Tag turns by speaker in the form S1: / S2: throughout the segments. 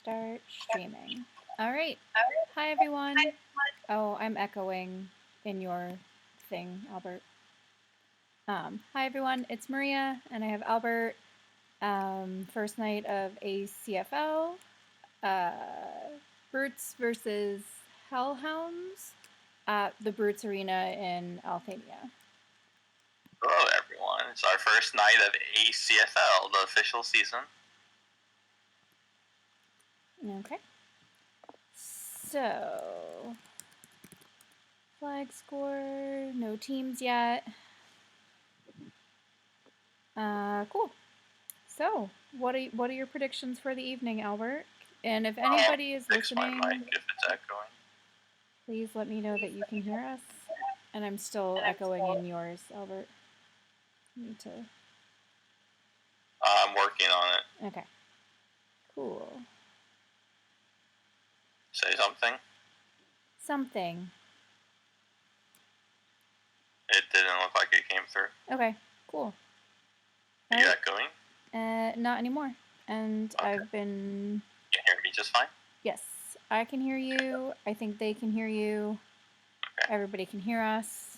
S1: Start streaming. All right. Hi, everyone. Oh, I'm echoing in your thing, Albert. Hi, everyone. It's Maria, and I have Albert. First night of ACFL. Brutes versus Hellhounds at the Brutes Arena in Althania.
S2: Hello, everyone. It's our first night of ACFL, the official season.
S1: Okay. So, flag score, no teams yet. Cool. So, what are your predictions for the evening, Albert? And if anybody is listening,
S2: my mic if it's echoing.
S1: Please let me know that you can hear us. And I'm still echoing in yours, Albert. Need to.
S2: I'm working on it.
S1: Okay. Cool.
S2: Say something.
S1: Something.
S2: It didn't look like it came through.
S1: Okay. Cool.
S2: Are you echoing?
S1: Not anymore. And
S2: okay.
S1: I've been.
S2: You can hear me just fine?
S1: Yes, I can hear you. I think they can hear you.
S2: Okay.
S1: Everybody can hear us.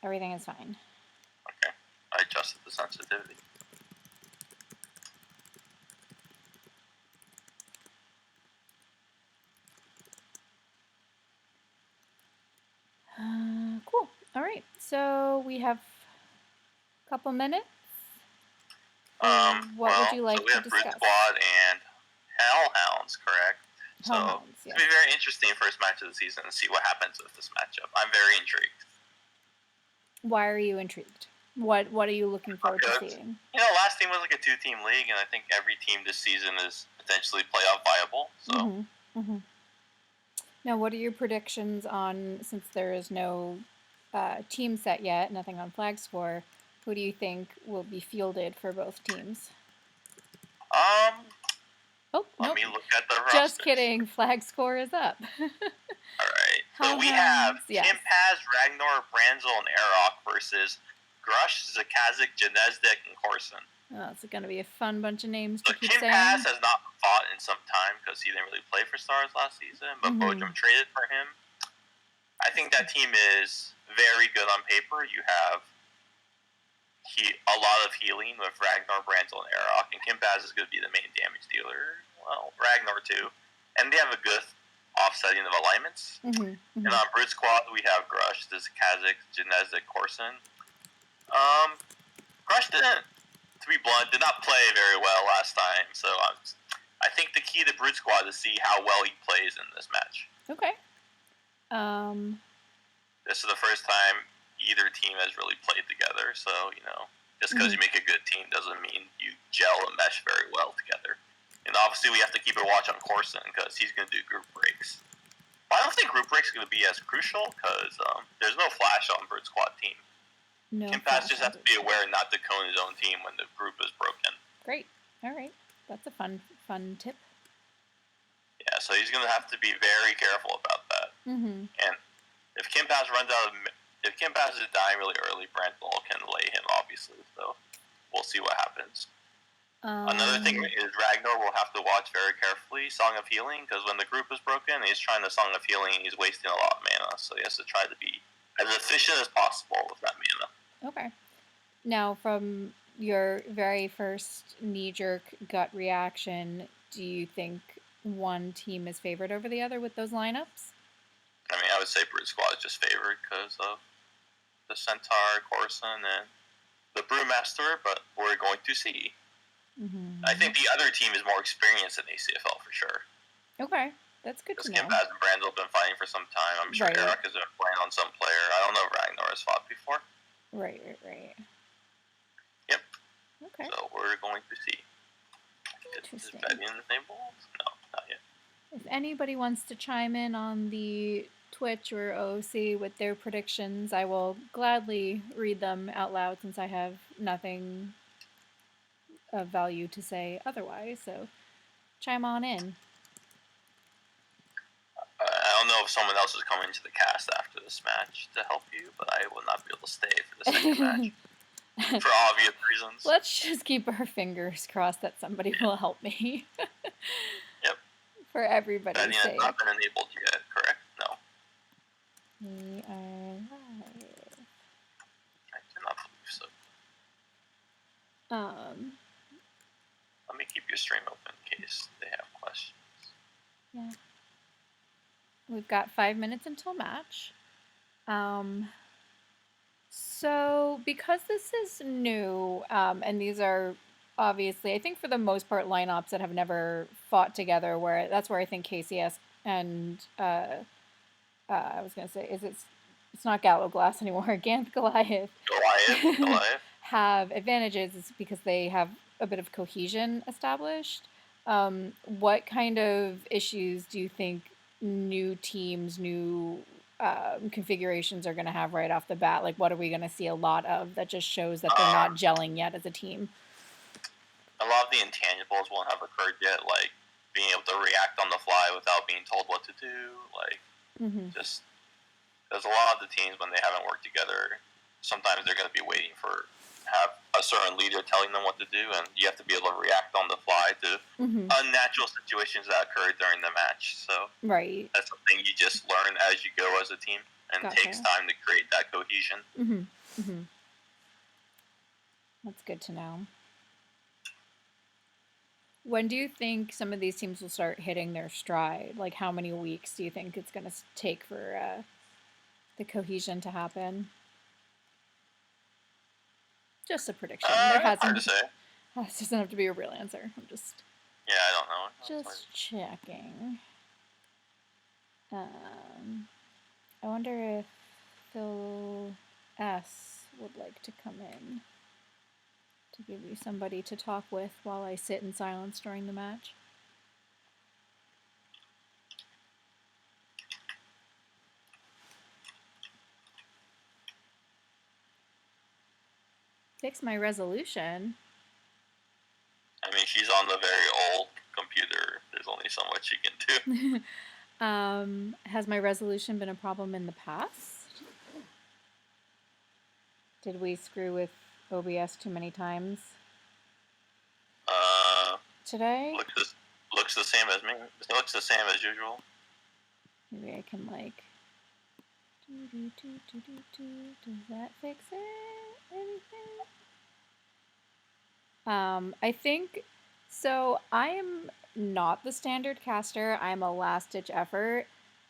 S1: Everything is fine.
S2: Okay. I adjusted the sensitivity.
S1: Cool. All right. So we have a couple minutes. What would you like to discuss?
S2: So we have Brute Squad and Hellhounds, correct?
S1: Hellhounds,
S2: so it'll be very interesting first match of the season and see what happens with this matchup. I'm very intrigued.
S1: Why are you intrigued? What are you looking forward to seeing?
S2: You know, last team was like a 2-team league, and I think every team this season is potentially playoff viable. So.
S1: Now, what are your predictions on, since there is no team set yet, nothing on flag score, who do you think will be fielded for both teams?
S2: Let me look at the rosters.
S1: Just kidding. Flag score is up.
S2: Alright. So we have Kimpaz, Ragnor, Branzol, and Aroc versus Grushg, Zqazx, Zqazx, and Corson.
S1: Oh, it's going to be a fun bunch of names to keep saying.
S2: Kimpaz has not fought in some time because he didn't really play for Stars last season, but Bodrum traded for him. I think that team is very good on paper. You have a lot of healing with Ragnor, Branzol, and Aroc, and Kimpaz is going to be the main damage dealer. Well, Ragnor too. And they have a good offsetting of alignments. And on Brute Squad, we have Grushg, Zqazx, Zqazx, Corson. Grushg didn't, to be blunt, did not play very well last time, so I think the key to Brute Squad is to see how well he plays in this match.
S1: Okay.
S2: This is the first time either team has really played together, so, you know, just because you make a good team doesn't mean you gel and mesh very well together. And obviously we have to keep a watch on Corson because he's going to do group breaks. But I don't think group breaks are going to be as crucial because there's no flash on Brute Squad team.
S1: No.
S2: Kimpaz just has to be aware not to cone his own team when the group is broken.
S1: Great. All right. That's a fun tip.
S2: Yeah, so he's going to have to be very careful about that. And if Kimpaz is dying really early, Branzol can lay him, obviously. So we'll see what happens. Another thing is Ragnor will have to watch very carefully Song of Healing, because when the group is broken, he's trying to Song of Healing, he's wasting a lot of mana, so he has to try to be as efficient as possible with that mana.
S1: Okay. Now, from your very first knee-jerk gut reaction, do you think one team is favored over the other with those lineups?
S2: I mean, I would say Brute Squad is just favored because of the Centaur, Corson, and the Brewmaster, but we're going to see. I think the other team is more experienced in ACFL for sure.
S1: Okay, that's good to know.
S2: Because Kimpaz and Branzol have been fighting for some time. I'm sure Aroc has been playing on some player. I don't know if Ragnor has fought before.
S1: Right.
S2: Yep.
S1: Okay.
S2: So we're going to see.
S1: Interesting.
S2: Is Betty enabled? No, not yet.
S1: If anybody wants to chime in on the Twitch or OC with their predictions, I will gladly read them out loud since I have nothing of value to say otherwise, so chime on in.
S2: I don't know if someone else is coming to the cast after this match to help you, but I will not be able to stay for the second match. For obvious reasons.
S1: Let's just keep our fingers crossed that somebody will help me.
S2: Yep.
S1: For everybody's
S2: That
S1: sake.
S2: has not been enabled yet, correct? No.
S1: We are live.
S2: I do not believe so. Let me keep your stream open in case they have questions.
S1: Yeah. We've got 5 minutes until match. So because this is new, and these are obviously, I think for the most part, lineups that have never fought together, where that's where I think KCS and I was gonna say, it's not Gallo Glass anymore, Ganth Goliath.
S2: Goliath.
S1: Have advantages is because they have a bit of cohesion established. What kind of issues do you think new teams, new configurations are going to have right off the bat? Like, what are we going to see a lot of that just shows that they're not gelling yet as a team?
S2: A lot of the intangibles won't have occurred yet, like being able to react on the fly without being told what to do. Like, just there's a lot of the teams when they haven't worked together. Sometimes they're going to be waiting for have a certain leader telling them what to do, and you have to be able to react on the fly to unnatural situations that occur during the match. So that's something you just learn as you go as a team, and it takes time to create that cohesion.
S1: That's good to know. When do you think some of these teams will start hitting their stride? Like, how many weeks do you think it's going to take for the cohesion to happen? Just a prediction. There hasn't.
S2: Hard to say.
S1: This doesn't have to be a real answer. I'm just.
S2: Yeah, I don't know.
S1: Just checking. I wonder if Phil S would like to come in to give you somebody to talk with while I sit in silence during the match. Fix my resolution.
S2: I mean, she's on the very old computer. There's only so much she can
S1: do. Has my resolution been a problem in the past? Did we screw with OBS too many times? Today?
S2: Looks the same as me. It looks the same as usual.
S1: Maybe I can like. Does that fix it? Anything? I think so. I am not the standard caster. I'm a last ditch effort.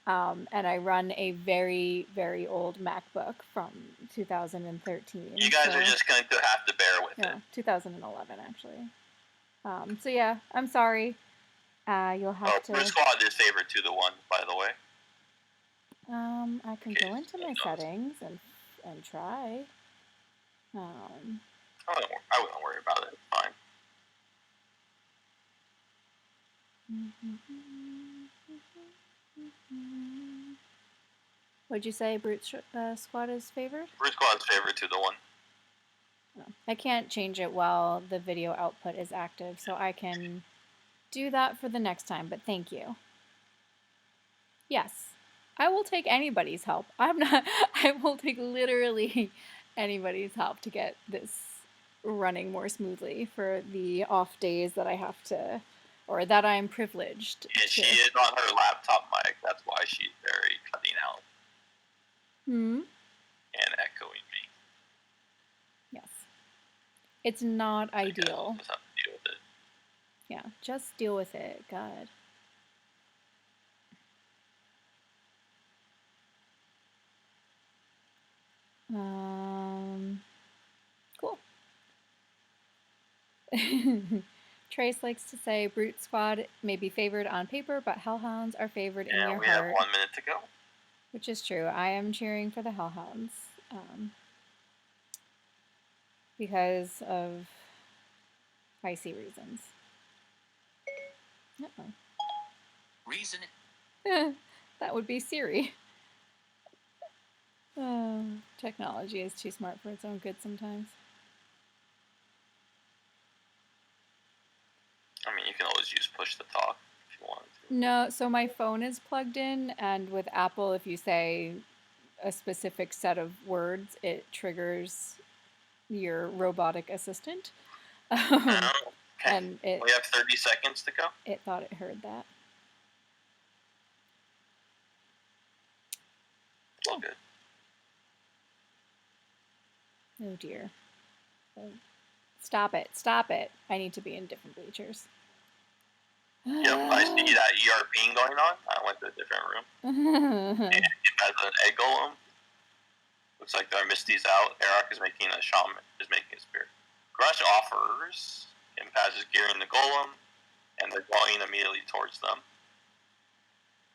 S1: And I run a very, very old MacBook from 2013.
S2: You guys are just going to have to bear with it.
S1: 2011, actually. So yeah, I'm sorry. You'll have to.
S2: Bruce Squad is favored 2-1, by the way.
S1: I can go into my settings and try.
S2: I wouldn't worry about it. It's fine.
S1: What'd you say? Brute Squad is favored?
S2: Brute Squad is favored 2-1.
S1: I can't change it while the video output is active, so I can do that for the next time, but thank you. Yes, I will take anybody's help. I will take literally anybody's help to get this running more smoothly for the off days that I have to, or that I'm privileged.
S2: Yeah, she is on her laptop mic, that's why she's very cutting out. And echoing me.
S1: Yes. It's not ideal.
S2: Just have to deal with it.
S1: Yeah, just deal with it. God. Cool. Trace likes to say Brute Squad may be favored on paper, but Hellhounds are favored in your heart.
S2: And we have 1 minute to go.
S1: Which is true. I am cheering for the Hellhounds. Because of icy reasons. Uh-oh.
S3: Reason?
S1: That would be Siri. Technology is too smart for its own good sometimes.
S2: I mean, you can always use push to talk if you want to.
S1: No, so my phone is plugged in, and with Apple, if you say a specific set of words, it triggers your robotic assistant.
S2: Okay.
S1: And
S2: we have 30 seconds to go.
S1: It thought it heard that.
S2: Still good.
S1: Oh dear. Stop it. Stop it. I need to be in different bleachers.
S2: Yep, I see that ERPing going on. I went to a different room. And it has an egg golem. Looks like their Misty's out. Aroc is making a shaman, is making a spirit. Grushg offers. Kimpaz is gearing the golem, and they're going immediately towards them.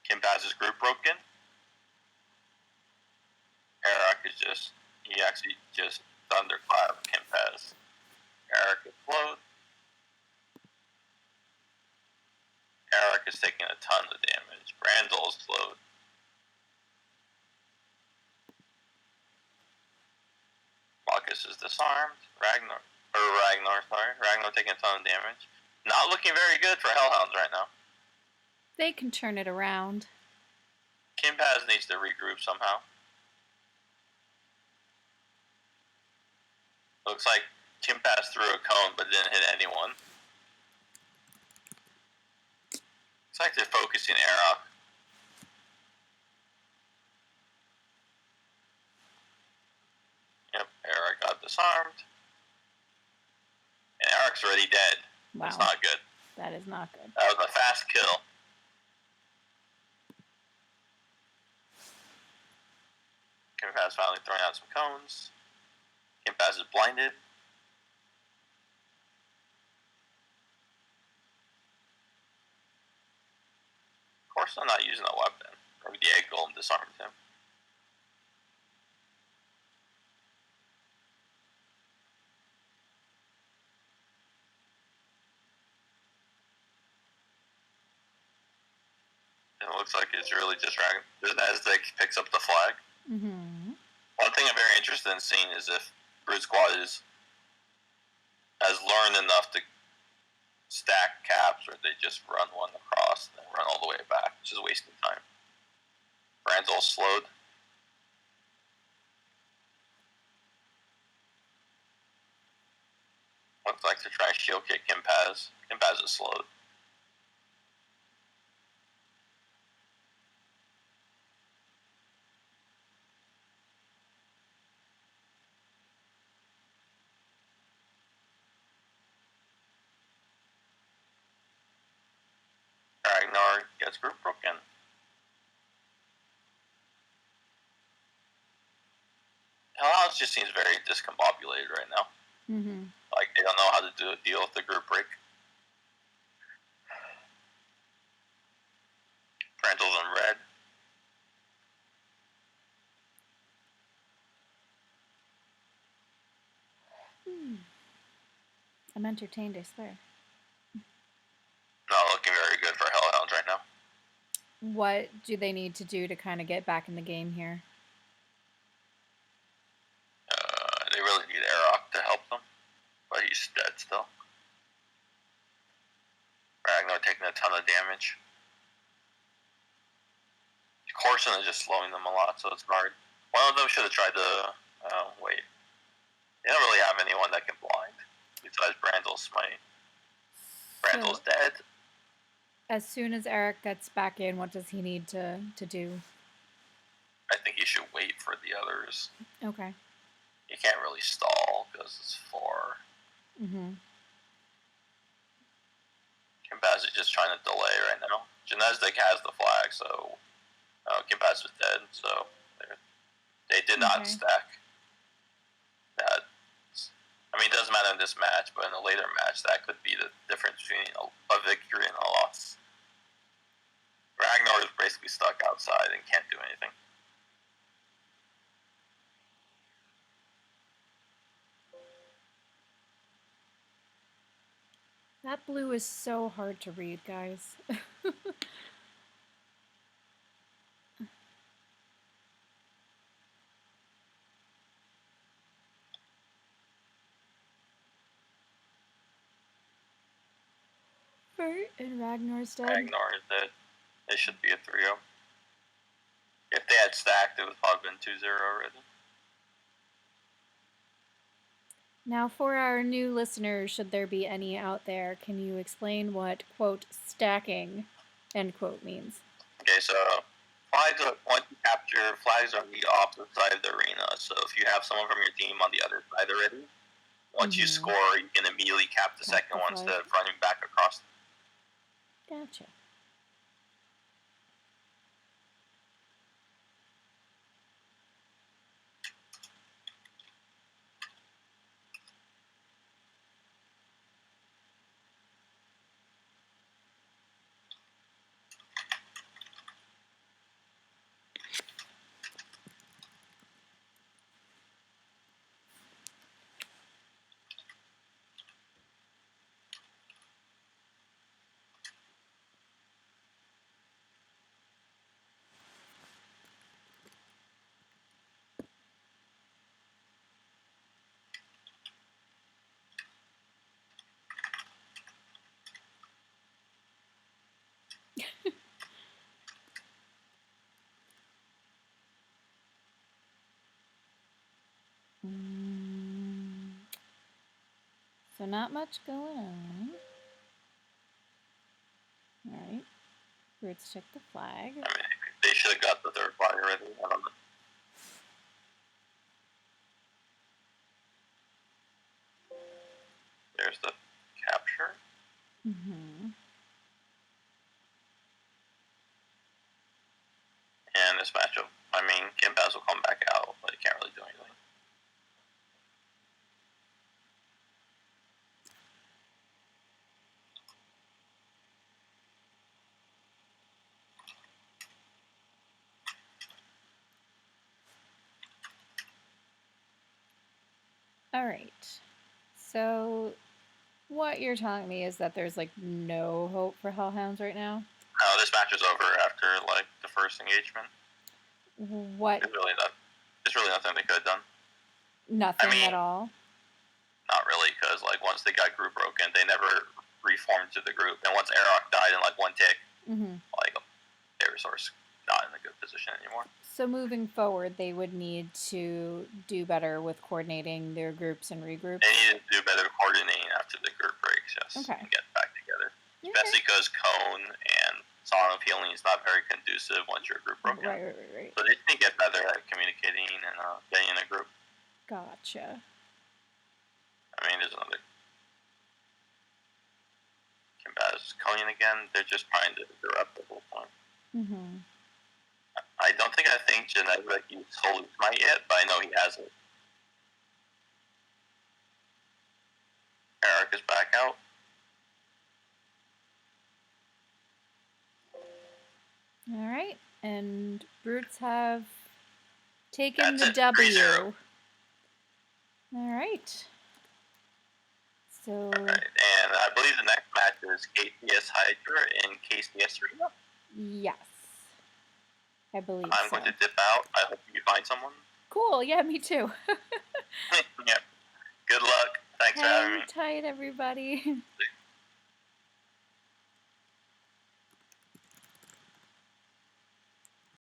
S2: Kimpaz is group broken. Aroc is he actually just thunderclap Kimpaz. Aroc is flowed. Aroc is taking a ton of damage. Branzol is slowed. Marcus is disarmed. Ragnor taking a ton of damage. Not looking very good for Hellhounds right now.
S1: They can turn it around.
S2: Kimpaz needs to regroup somehow. Looks like Kimpaz threw a cone but didn't hit anyone. Looks like they're focusing Aroc. Yep, Aroc got disarmed. And Aroc's already dead.
S1: Wow.
S2: That's not good.
S1: That is not good.
S2: That was a fast kill. Kimpaz finally throwing out some cones. Kimpaz is blinded. Corson not using a weapon. Maybe the egg golem disarmed him. It looks like it's really just Ragnor. Zqazx picks up the flag.
S1: Mm-hmm.
S2: One thing I'm very interested in seeing is if Brute Squad has learned enough to stack caps, or they just run one across and then run all the way back, which is wasting time. Branzol slowed. Looks like they're trying to shield kick Kimpaz. Kimpaz is slowed. Ragnor gets group broken. Hellhounds just seems very discombobulated right now.
S1: Mm-hmm.
S2: Like they don't know how to deal with the group break. Branzol's in red.
S1: I'm entertained, I swear.
S2: Not looking very good for Hellhounds right now.
S1: What do they need to do to kind of get back in the game here?
S2: They really need Aroc to help them, but he's dead still. Ragnor taking a ton of damage. Corson is just slowing them a lot, so it's hard. One of them should have tried to... wait. They don't really have anyone that can blind, besides Branzol's smite. Branzol's dead.
S1: As soon as Aroc gets back in, what does he need to do?
S2: I think he should wait for the others.
S1: Okay.
S2: You can't really stall, because it's 4.
S1: Mm-hmm.
S2: Kimpaz is just trying to delay right now. Zqazx has the flag, so Kimpaz is dead, so they did not stack. That, I mean, it doesn't matter in this match, but in a later match, that could be the difference between a victory and a loss. Ragnor is basically stuck outside and can't do anything.
S1: That blue is so hard to read, guys. And Ragnar's dead.
S2: Ragnor is dead. It should be a 3-0. If they had stacked, it would probably been 2-0 already.
S1: Now, for our new listeners, should there be any out there, can you explain what, quote, stacking, end quote, means?
S2: Okay, so once you capture, flags are on the opposite side of the arena. So if you have someone from your team on the other side already, once you score, you can immediately cap the second one instead of running back across.
S1: Gotcha. So not much going on. Alright. Roots check the flag.
S2: I mean, they should have got the third flag already. I don't know. There's the capture. And this matchup, I mean, Kimpaz will come back out, but he can't really do anything.
S1: Alright. So, what you're telling me is that there's, like, no hope for Hellhounds right now?
S2: No, this match is over after, like, the first engagement.
S1: What?
S2: There's really nothing they could have done.
S1: Nothing at all?
S2: Not really, because, like, once they got group broken, they never reformed to the group. And once Aroc died in, like, one tick, like, they were sort of not in a good position anymore.
S1: So moving forward, they would need to do better with coordinating their groups and regroups?
S2: They need to do better coordinating after the group breaks, yes.
S1: Okay.
S2: And get back together. Especially because Cone and Song of Healing is not very conducive once your group broken.
S1: Right.
S2: So they need to get better at communicating and getting in a group.
S1: Gotcha.
S2: I mean, there's another Kimpaz Cone again. They're just trying to interrupt the whole point. I don't think Genetic used Holy Smite yet, but I know he has it. Aroc is back out.
S1: Alright, and Brutes have taken the W. Alright. So...
S2: Alright, and I believe the next match is KCS Hydra in KCS Arena.
S1: Yes. I believe
S2: I'm going to dip out. I hope you find someone.
S1: Cool, yeah, me too.
S2: Yep. Good luck. Thanks for having me.
S1: Hang tight, everybody.